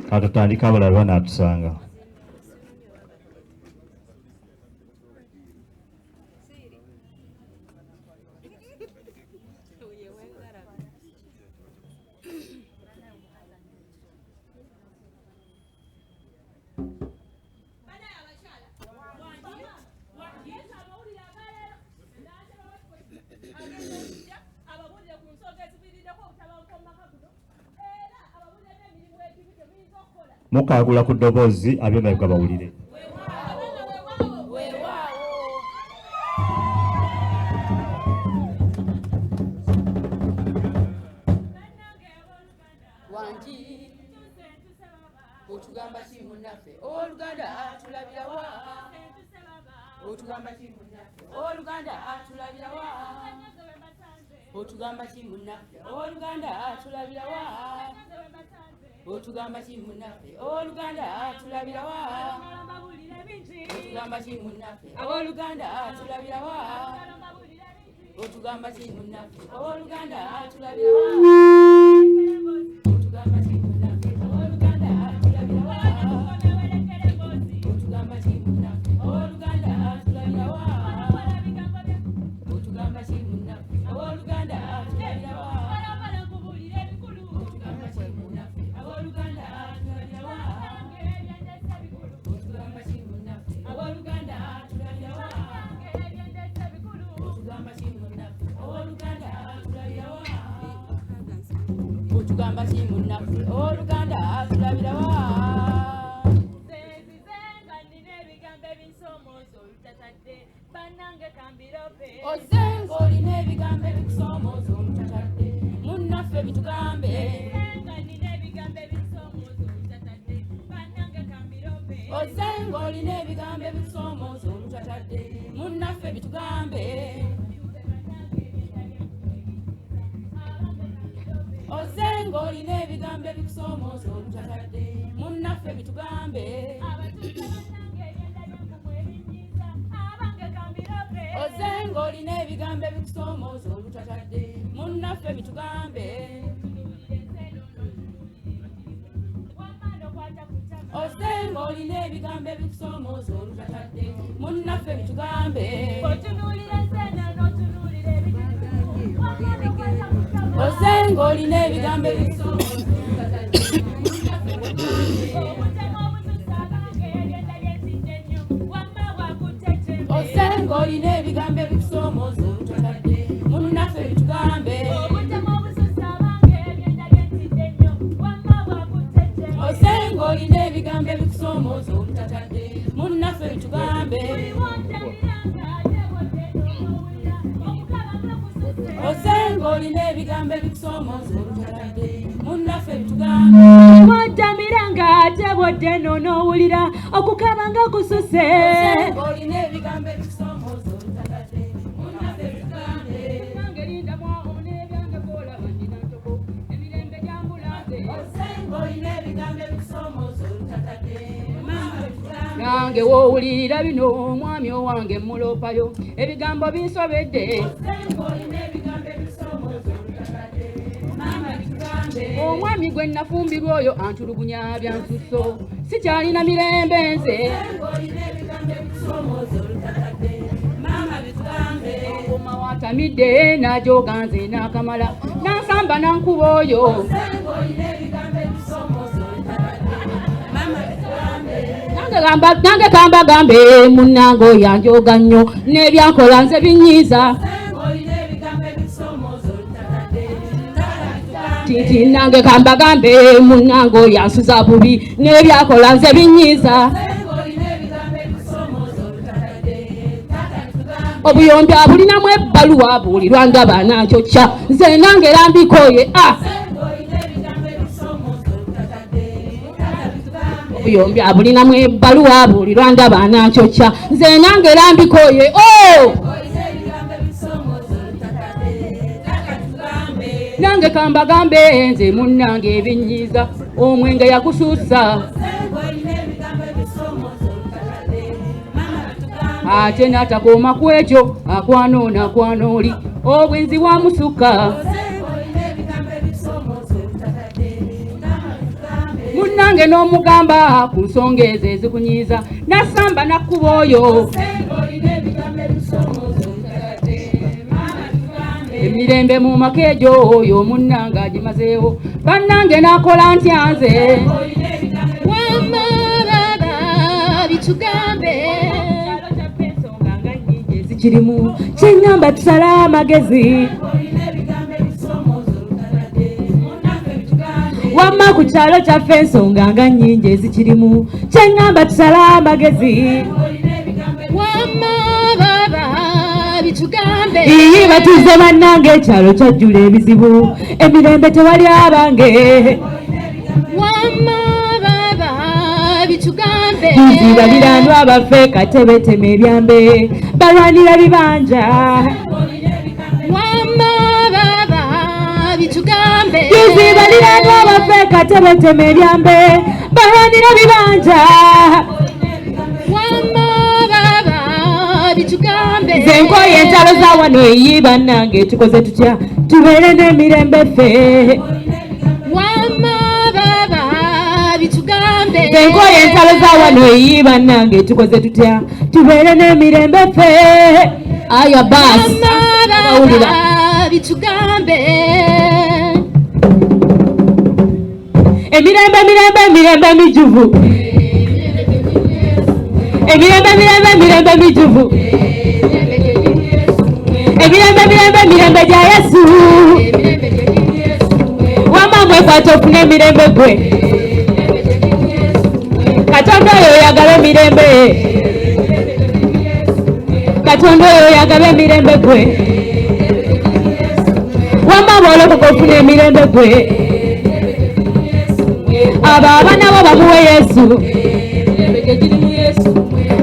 Katutandika abalala banaatusanga. Mukagula ku ddoboozi ab'emabega bawulire. Otugamba ki munnaffe Oluganda tulabira wa? Otugamba ki munnaffe Oluganda tulabira wa? Otugamba ki munnaffe Oluganda tulabira wa? Otugamba ki munnaffe Oluganda tulabira wa? Otugamba ki munnaffe Oluganda tulabira wa? Otugamba ki munnaffe Oluganda tulabira wa? Otugamba ki munnaffe Oluganda tulabira wa? Otugamba ki munnaffe Oluganda tulabira wa? Otugamba ki munnaffe Oluganda tulabira wa? Otugamba ki munnaffe Oluganda tulabira wa? Ozenga olina ebigambo ebikusomooza olutatadde munnaffe bitugambe. Ozenga olina ebigambo ebikusomooza olutatadde munnaffe bitugambe. Ozenga olina ebigambo ebikusomooza olutatadde munnaffe bitugambe. Ozenga olina ebigambo ebikusomooza olutatadde munnaffe bitugambe. Ozenga olina ebigambo ebikusomooza olutatadde munnaffe bitugambe. Ozenga olina ebigambo ebikusomooza Ozenga olina ebigambo ebikusomooza olutatadde munnaffe bitugambe. Ozenga olina ebigambo ebikusomooza olutatadde munnaffe bitugambe. Ozenga olina ebigambo ebikusomooza olutatadde munnaffe bitugambe. Wattamiranga ate bodde n'onowulira okukaba nga kususe. Ozenga olina ebigambo ebikusomooza olutatadde munnaffe bitugambe. Nange lindamu omunebyange bw'olaba nnina ntoko emirembe gyambulaze. Ozenga olina ebigambo ebikusomooza olutatadde munnaffe bitugambe. Nange woowulirira bino omwami owange muloopayo ebigambo binsobedde. Ozenga olina ebigambo ebikusomooza olutatadde munnaffe bitugambe. Omwami gwe nafumbirwa oyo antulugunya bya nsusso sikyalina mirembe nze. Ozenga olina ebigambo ebikusomooza olutatadde maama bitugambe. Ngoma watamidde n'ajooga nze n'akamala n'ansamba n'ankuba oyo. Ozenga olina ebigambo ebikusomooza olutatadde maama bitugambe. Nange kamba gambe munnange oyo anjooga nnyo n'ebyankola nze binyiiza. Ozenga olina ebigambo ebikusomooza olutatadde taata bitugambe. Titi nange kamba gambe munnange oyo ansuza bubi n'ebyakola nze binyiiza. Ozenga olina ebigambo ebikusomooza olutatadde taata bitugambe. Obuyombi abulinamu ebbaluwa buulirwa ndaba nancocca nze nange lambikooye. Ozenga olina ebigambo ebikusomooza olutatadde taata bitugambe. Obuyombi abulinamu ebbaluwa buulirwa ndaba nancocca nze nange lambikooye. Olina ebigambo ebikusomooza olutatadde taata bitugambe. Nange kamba gambe nze munnange ebinyiiza omwenge yagusuusa. Ozenga olina ebigambo ebikusomooza olutatadde maama bitugambe. Ate n'atakooma ku ekyo akwanoona akwanooli obwenzi bwamusukka. Ozenga olina ebigambo ebikusomooza olutatadde maama bitugambe. munnange n'omugamba ku nsonga ezo ezikunyiiza nasamba nakkuba oyo emirembe mu maka egyo oyo munnange agimazeewo bannange nakola ntya nze wamma baba bitugambe ensonga nga nnyingi ezikirimu kyeŋŋamba tusale amagezi wamma ku kyalo kyaffe ensonga nga nnyingi ezikirimu kyeŋŋamba tusale amagezi wamma baba bitugambe iyi batuze bannange ekyalo kyajjula ebizibu emirembe tewali abange wamma baba bitugambe juzi baliraanwa baffe katebetema ebyambe balwanira bibanja wamma baba bitugambe juzi baliraanwa baffe katebetema ebyambe balwanira bibanja wamma baba bitugambe nze nkoye entalo za wano eyi bannange tukoze tutya tubeere n'emirembe ffe wamma baba bitugambe nze nkoye entalo za wano eyi bannange tukoze tutya tubeere n'emirembe ffe aya basi bawulira bitugambe emirembe mijuvu emirembe mijuvu emirembe gya Yesu wamma mwekwata ofune emirembe gwe Katonda oyo oyagala emirembe Katonda oyo oyagala emirembe gwe wamma bw'olokoka ofune emirembe gwe abo abaana bo bamuwe Yesu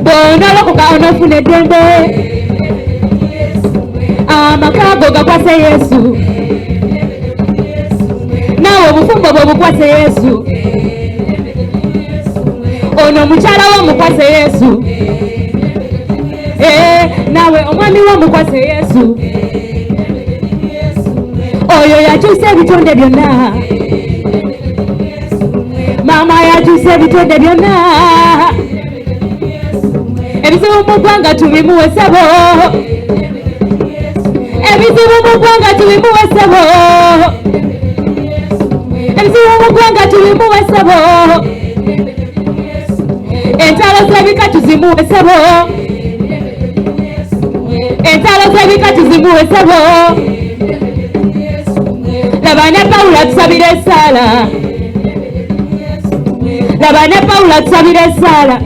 bw'onoolokoka onoofuna eddembe amaka go gakwase Yesu naawe obufumbo bwe bukwase Yesu ono omukyala wo omukwase Yesu naawe omwami wo omukwase Yesu oyo yakyusa ebitonde byonna maama yakyusa ebitonde byonna ebizibu mu ggwanga tubimuwe ssebo ebizibu mu ggwanga tubimuwe ssebo ebizibu mu ggwanga tubimuwe ssebo entalo z'ebika tuzimuwe ssebo entalo z'ebika tuzimuwe ssebo laba ne Pawulo atusabira essaala laba ne Pawulo atusabira essaala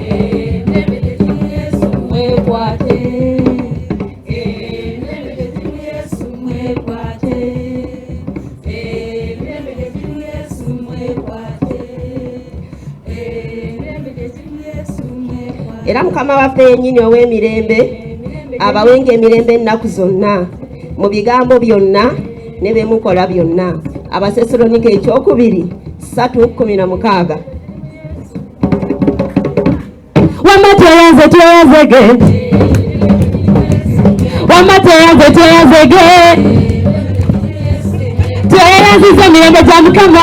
era mukama waffe yennyini ow'emirembe abawenga emirembe ennaku zonna mu bigambo byonna ne bye mukola byonna. Abasessalonike ekyokubiri 3:16. wamma tweyazege wamma tweyazege tweyaziza emirembe gya Mukama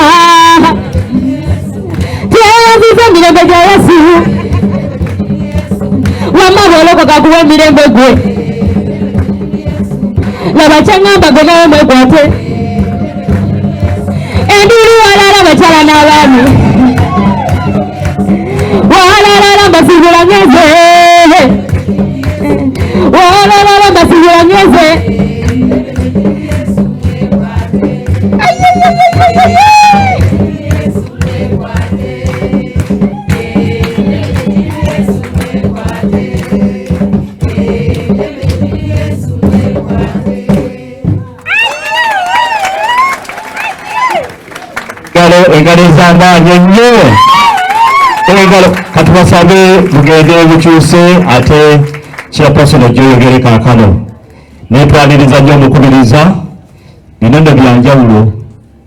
tweyaziza emirembe gya Yesu wamma bw'olokoka kuwa emirembe gwe laba kyeŋŋamba gwe nawe mwekwate endiiri walaala abakyala n'abaami walaala mbasibula ngeze walaala mbasibula ngeze engalo ez'amaanyi ennyo engalo katubasabe mugende bukyuse ate kirapasono gyoyogere kaakano netwaniriza nnyo omukubiriza bino nno byanjawulo